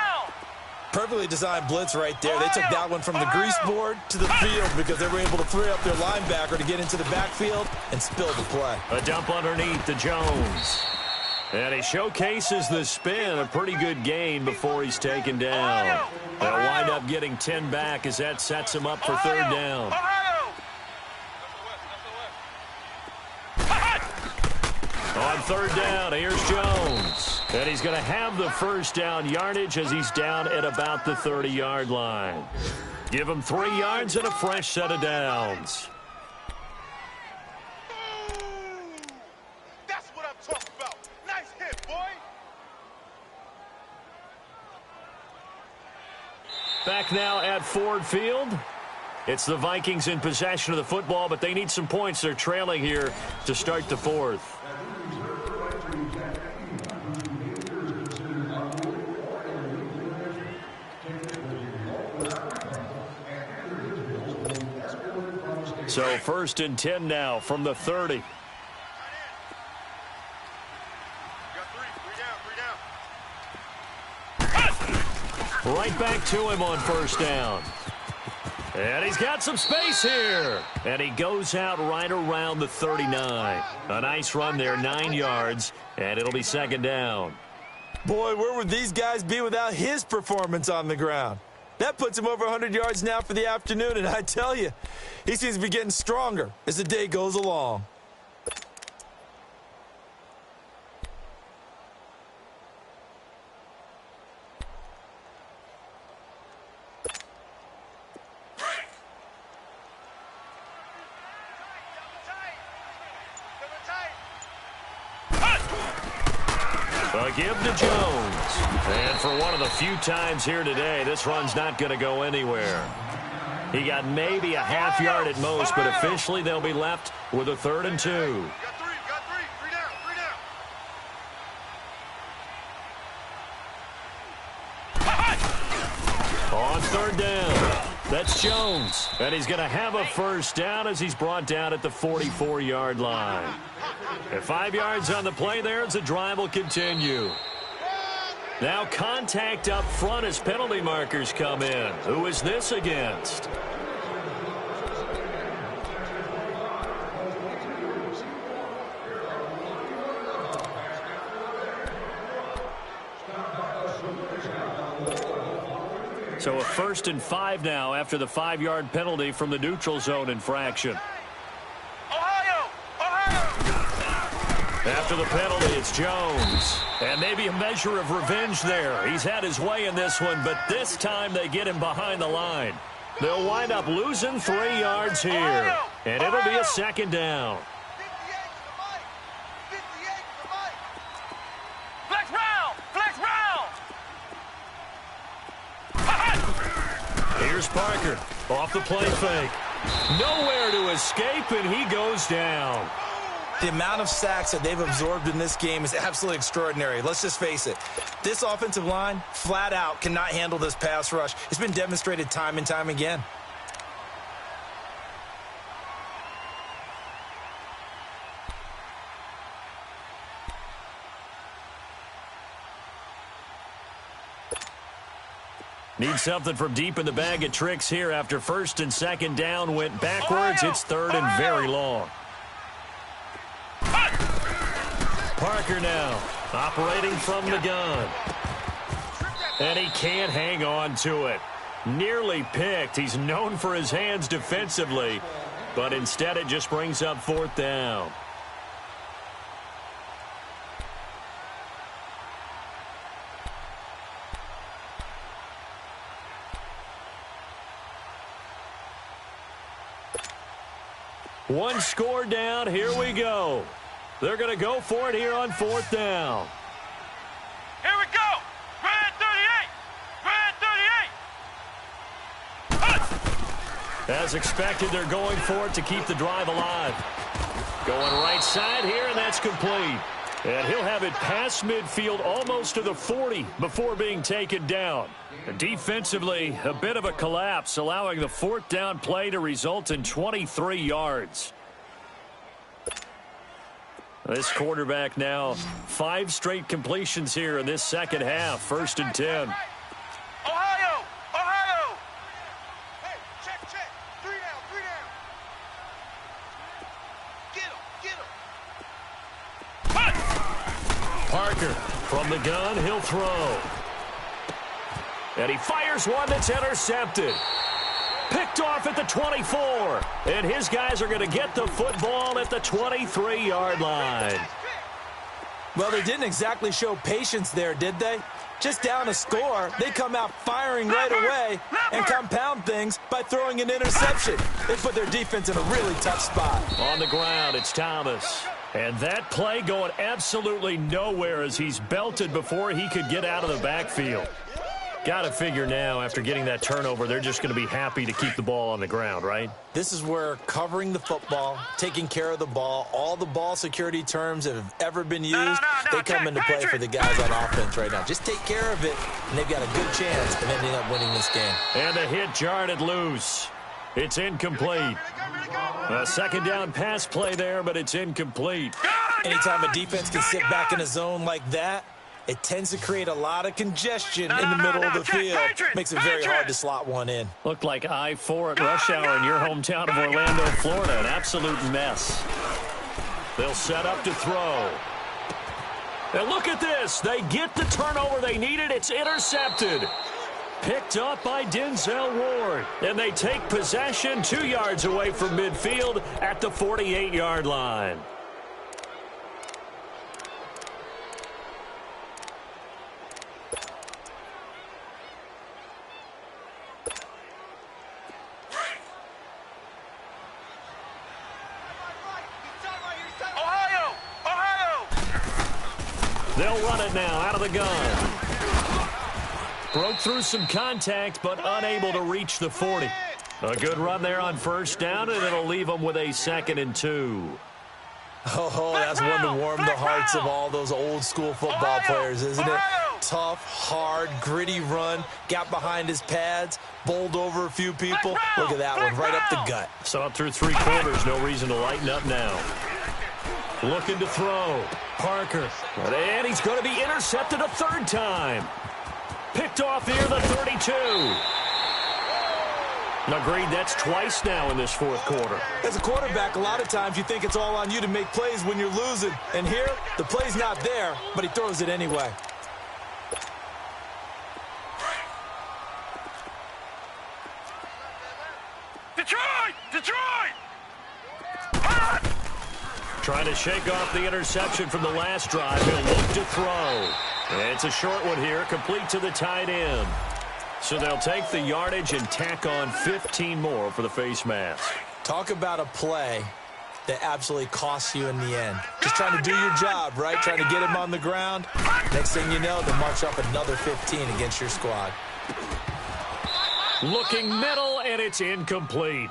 Perfectly designed blitz right there. They took that one from the grease board to the field because they were able to free up their linebacker to get into the backfield and spill the play. A dump underneath to Jones. And he showcases the spin, a pretty good gain before he's taken down. They'll wind up getting 10 back as that sets him up for third down. On third down, here's Jones. And he's going to have the first down yardage as he's down at about the 30-yard line. Give him 3 yards and a fresh set of downs. That's what I'm talking about. Nice hit, boy. Back now at Ford Field. It's the Vikings in possession of the football, but they need some points. They're trailing here to start the fourth. So first and 10 now from the 30. Right back to him on first down. And he's got some space here. And he goes out right around the 39. A nice run there, 9 yards, and it'll be second down. Boy, where would these guys be without his performance on the ground? That puts him over 100 yards now for the afternoon, and I tell you, he seems to be getting stronger as the day goes along. A give to Jones. And for one of the few times here today, this run's not going to go anywhere. He got maybe a half yard at most, but officially they'll be left with a 3rd and 2. Got three. Three down. On third down, that's Jones. And he's going to have a first down as he's brought down at the 44-yard line. At 5 yards on the play there as the drive will continue. Now contact up front as penalty markers come in. Who is this against? So a 1st and 5 now after the 5-yard penalty from the neutral zone infraction. After the penalty, it's Jones. And maybe a measure of revenge there. He's had his way in this one, but this time they get him behind the line. They'll wind up losing 3 yards here. And it'll be a second down. Here's Parker off the play fake. Nowhere to escape, and he goes down. The amount of sacks that they've absorbed in this game is absolutely extraordinary. Let's just face it. This offensive line, flat out, cannot handle this pass rush. It's been demonstrated time and time again. Need something from deep in the bag of tricks here after 1st and 2nd down went backwards. It's 3rd and very long. Parker now operating from the gun. And he can't hang on to it. Nearly picked. He's known for his hands defensively, but instead it just brings up 4th down. One score down. Here we go. They're going to go for it here on 4th down. Here we go. Red 38. As expected, they're going for it to keep the drive alive. Going right side here, and that's complete. And he'll have it past midfield almost to the 40 before being taken down. Defensively, a bit of a collapse, allowing the fourth down play to result in 23 yards. This quarterback now 5 straight completions here in this second half. 1st and 10. Ohio! Ohio! Hey, check. 3 down. Get him. Parker from the gun, he'll throw. And he fires one that's intercepted. Picked off at the 24. And his guys are going to get the football at the 23-yard line. Well, they didn't exactly show patience there, did they? Just down a score, they come out firing right away and compound things by throwing an interception. They put their defense in a really tough spot. On the ground, it's Thomas. And that play going absolutely nowhere as he's belted before he could get out of the backfield. Got to figure now, after getting that turnover, they're just going to be happy to keep the ball on the ground, right? This is where covering the football, taking care of the ball, all the ball security terms that have ever been used, they come into play for the guys on offense right now. Just take care of it, and they've got a good chance of ending up winning this game. And the hit jarred it loose. It's incomplete. A second down pass play there, but it's incomplete. Anytime a defense can sit back in a zone like that, it tends to create a lot of congestion in the middle of the field. Makes it very hard to slot one in. Looked like I-4 at rush hour in your hometown of Orlando, Florida. An absolute mess. They'll set up to throw. And look at this. They get the turnover they needed. It's intercepted. Picked up by Denzel Ward. And they take possession 2 yards away from midfield at the 48-yard line. They'll run it now out of the gun. Broke through some contact, but unable to reach the 40. A good run there on 1st down, and it'll leave them with a 2nd and 2. Oh, that's one to warm the hearts of all those old school football players, isn't it? Tough, hard, gritty run. Got behind his pads, bowled over a few people. Look at that one, right up the gut. So up through 3 quarters, no reason to lighten up now. Looking to throw. Parker. And he's going to be intercepted a 3rd time. Picked off near the 32. Agreed, that's twice now in this 4th quarter. As a quarterback, a lot of times you think it's all on you to make plays when you're losing. And here, the play's not there, but he throws it anyway. Detroit! Trying to shake off the interception from the last drive. He'll look to throw. It's a short one here, complete to the tight end. So they'll take the yardage and tack on 15 more for the face mask. Talk about a play that absolutely costs you in the end. Just trying to do your job, right? Trying to get him on the ground. Next thing you know, they'll march up another 15 against your squad. Looking middle, and it's incomplete.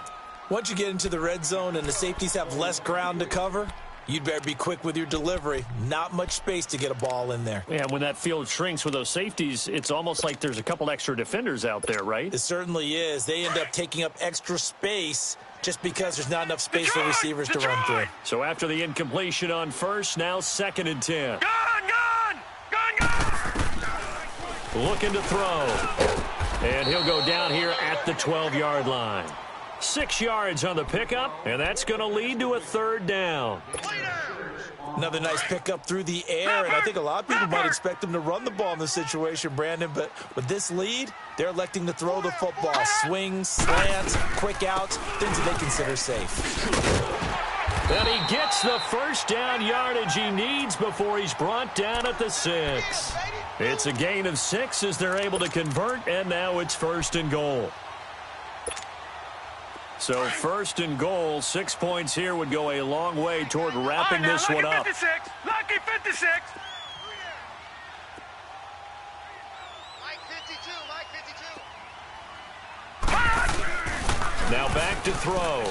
Once you get into the red zone and the safeties have less ground to cover, you'd better be quick with your delivery. Not much space to get a ball in there. Yeah, when that field shrinks with those safeties, it's almost like there's a couple extra defenders out there, right? It certainly is. They end up taking up extra space just because there's not enough space for receivers to run through. So after the incompletion on 1st, now 2nd and 10. Gun! Looking to throw. And he'll go down here at the 12-yard line. 6 yards on the pickup, and that's going to lead to a 3rd down. Another nice pickup through the air, and I think a lot of people might expect them to run the ball in this situation, Brandon, but with this lead, they're electing to throw the football. Swings, slants, quick outs, things that they consider safe. And he gets the 1st down yardage he needs before he's brought down at the 6. It's a gain of 6 as they're able to convert, and now it's 1st and goal. So 1st and goal, 6 points here would go a long way toward wrapping this one up. Lucky 56. Now back to throw.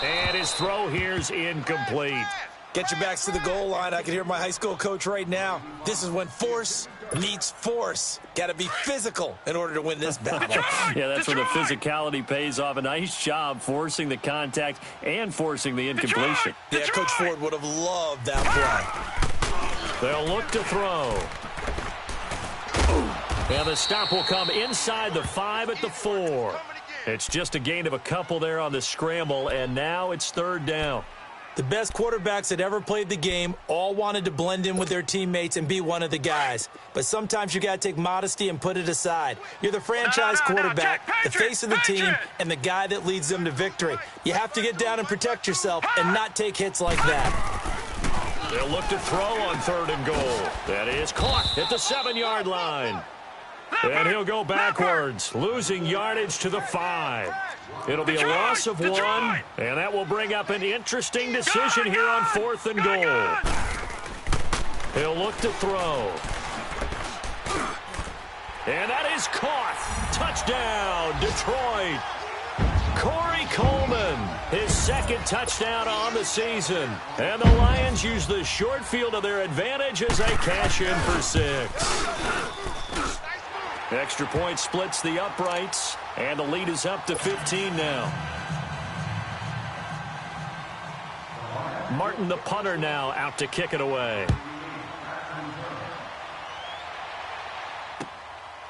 And his throw here's incomplete. Get your backs to the goal line. I can hear my high school coach right now. This is when force meets force. Got to be physical in order to win this battle. Yeah, that's where the physicality pays off. A nice job forcing the contact and forcing the incompletion. Yeah, Coach Ford would have loved that play. They'll look to throw. And the stop will come inside the 5 at the 4. It's just a gain of a couple there on the scramble, and now it's 3rd down. The best quarterbacks that ever played the game all wanted to blend in with their teammates and be one of the guys. But sometimes you got to take modesty and put it aside. You're the franchise quarterback, the face of the team, and the guy that leads them to victory. You have to get down and protect yourself and not take hits like that. They'll look to throw on 3rd and goal. That is caught at the 7-yard line. And he'll go backwards, losing yardage to the 5. It'll be a loss of 1, and that will bring up an interesting decision here on 4th and goal. He'll look to throw. And that is caught. Touchdown, Detroit. Corey Coleman, his 2nd touchdown on the season. And the Lions use the short field to their advantage as they cash in for 6. Extra point splits the uprights, and the lead is up to 15 now. Martin, the punter, now out to kick it away.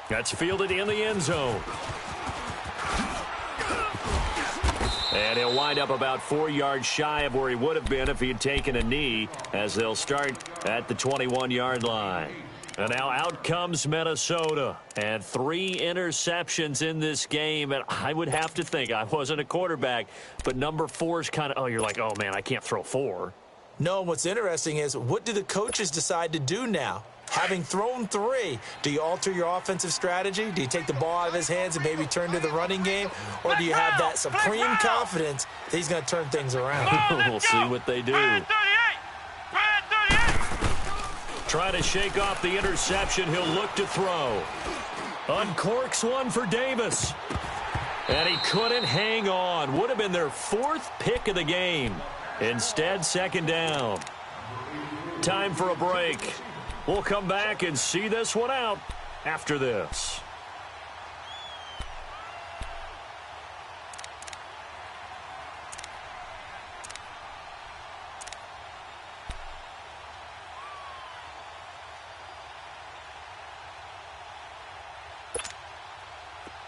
That's fielded in the end zone. And he'll wind up about 4 yards shy of where he would have been if he had taken a knee, as they'll start at the 21-yard line. And now out comes Minnesota. And 3 interceptions in this game. And I would have to think, I wasn't a quarterback, but number 4 is kind of, oh, you're like, oh, man, I can't throw 4. No, what's interesting is, what do the coaches decide to do now? Having thrown 3, do you alter your offensive strategy? Do you take the ball out of his hands and maybe turn to the running game? Or do you have that supreme confidence that he's going to turn things around? We'll see what they do. Trying to shake off the interception. He'll look to throw. Uncorks one for Davis. And he couldn't hang on. Would have been their 4th pick of the game. Instead, 2nd down. Time for a break. We'll come back and see this one out after this.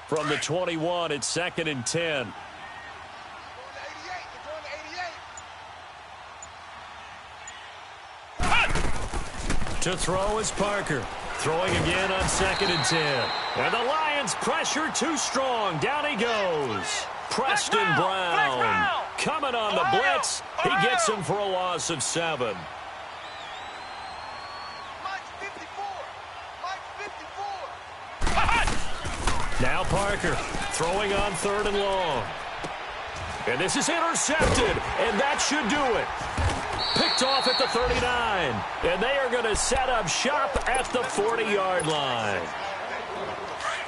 From the 21, it's 2nd and 10. To throw is Parker. Throwing again on 2nd and 10. And the Lions pressure too strong. Down he goes. Preston Brown coming on the blitz. He gets him for a loss of 7. Now Parker throwing on 3rd and long. And this is intercepted, and that should do it. Picked off at the 39, and they are going to set up shop at the 40-yard line.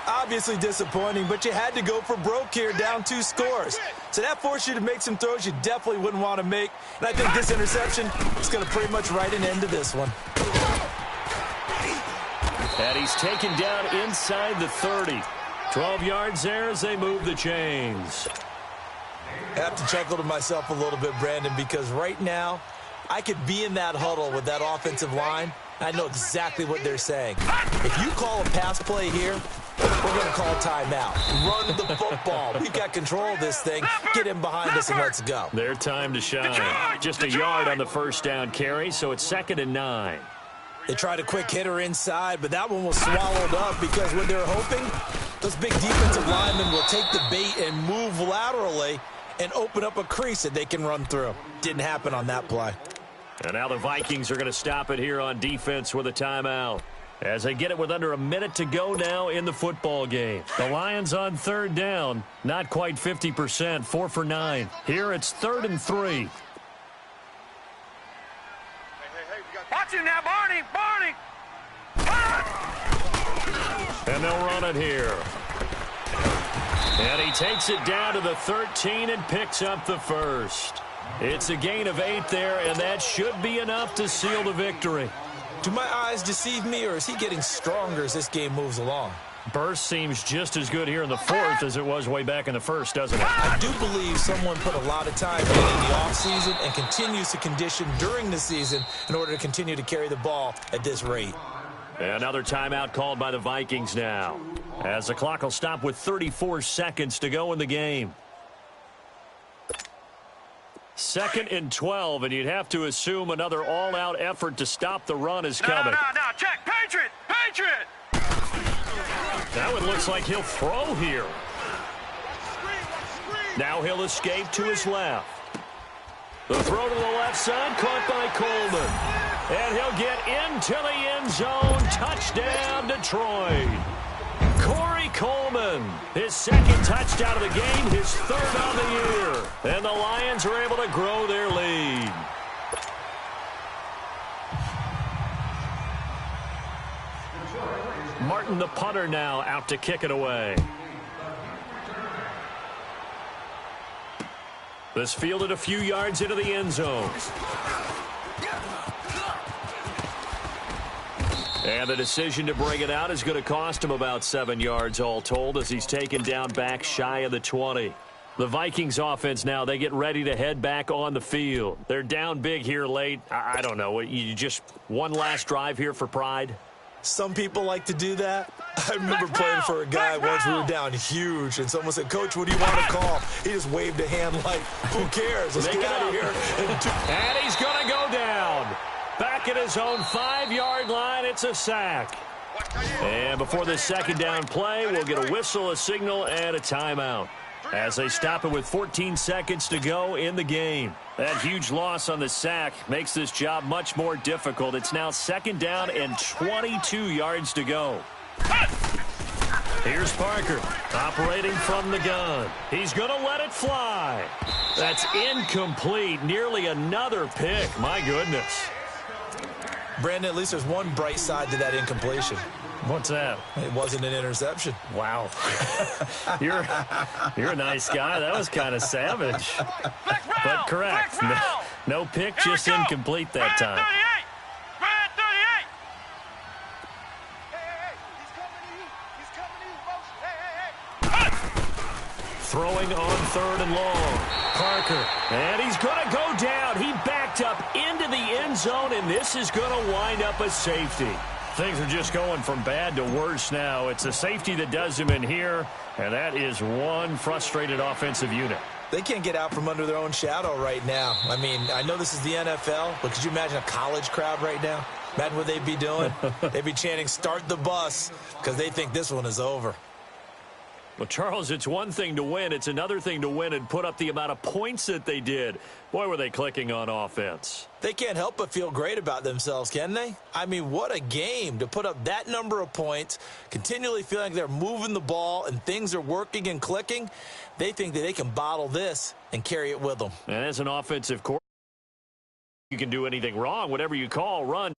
Obviously disappointing, but you had to go for broke here, down 2 scores. So that forced you to make some throws you definitely wouldn't want to make. And I think this interception is going to pretty much write an end to this one. And he's taken down inside the 30. 12 yards there as they move the chains. I have to chuckle to myself a little bit, Brandon, because right now I could be in that huddle with that offensive line. I know exactly what they're saying. If you call a pass play here, we're going to call timeout. Run the football. We've got control of this thing. Get in behind us and let's go. Their time to shine. Just a yard on the 1st down carry, so it's 2nd and 9. They tried a quick hitter inside, but that one was swallowed up because what they're hoping, those big defensive linemen will take the bait and move laterally and open up a crease that they can run through. Didn't happen on that play. And now the Vikings are going to stop it here on defense with a timeout. As they get it with under a minute to go now in the football game. The Lions on 3rd down, not quite 50%, 4 for 9. Here it's 3rd and 3. Watch him now, Barney! Barney! And they'll run it here. And he takes it down to the 13 and picks up the 1st. It's a gain of 8 there, and that should be enough to seal the victory. Do my eyes deceive me, or is he getting stronger as this game moves along? Burst seems just as good here in the fourth as it was way back in the first, doesn't it? I do believe someone put a lot of time in the offseason and continues to condition during the season in order to continue to carry the ball at this rate. Another timeout called by the Vikings now, as the clock will stop with 34 seconds to go in the game. 2nd and 12, and you'd have to assume another all-out effort to stop the run is coming. No, check. Patriot! Patriot! That one looks like he'll throw here. Now he'll escape to his left. The throw to the left side, caught by Coleman. And he'll get into the end zone. Touchdown, Detroit. Corey Coleman, his 2nd touchdown of the game, his 3rd on the year. And the Lions are able to grow their lead. Martin, the punter, now out to kick it away. This fielded a few yards into the end zone. And the decision to bring it out is going to cost him about 7 yards all told as he's taken down back shy of the 20. The Vikings offense now, they get ready to head back on the field. They're down big here late. I don't know. You just one last drive here for pride? Some people like to do that. I remember playing for a guy once. We were down huge, and someone said, "Coach, what do you want to call?" He just waved a hand like, "Who cares? Let's get out of here." And he's going to go down. Back at his own 5-yard line, it's a sack. And before the 2nd down play, we'll get a whistle, a signal, and a timeout as they stop it with 14 seconds to go in the game. That huge loss on the sack makes this job much more difficult. It's now 2nd down and 22 yards to go. Here's Parker operating from the gun. He's going to let it fly. That's incomplete. Nearly another pick. My goodness. Brandon, at least there's one bright side to that incompletion. What's that? It wasn't an interception. Wow. You're a nice guy. That was kind of savage. But correct. No pick, just incomplete that time. Red 38! Throwing on 3rd and long. Parker. And he's going to go down. He backed up into the end zone, and this is going to wind up a safety. Things are just going from bad to worse now. It's a safety that does him in here, and that is one frustrated offensive unit. They can't get out from under their own shadow right now. I mean, I know this is the NFL, but could you imagine a college crowd right now? Imagine what they'd be doing. They'd be chanting, "Start the bus," because they think this one is over. Well, Charles, it's one thing to win. It's another thing to win and put up the amount of points that they did. Boy, were they clicking on offense. They can't help but feel great about themselves, can they? I mean, what a game to put up that number of points, continually feeling like they're moving the ball and things are working and clicking. They think that they can bottle this and carry it with them. And as an offensive coordinator, you can do anything wrong. Whatever you call, run.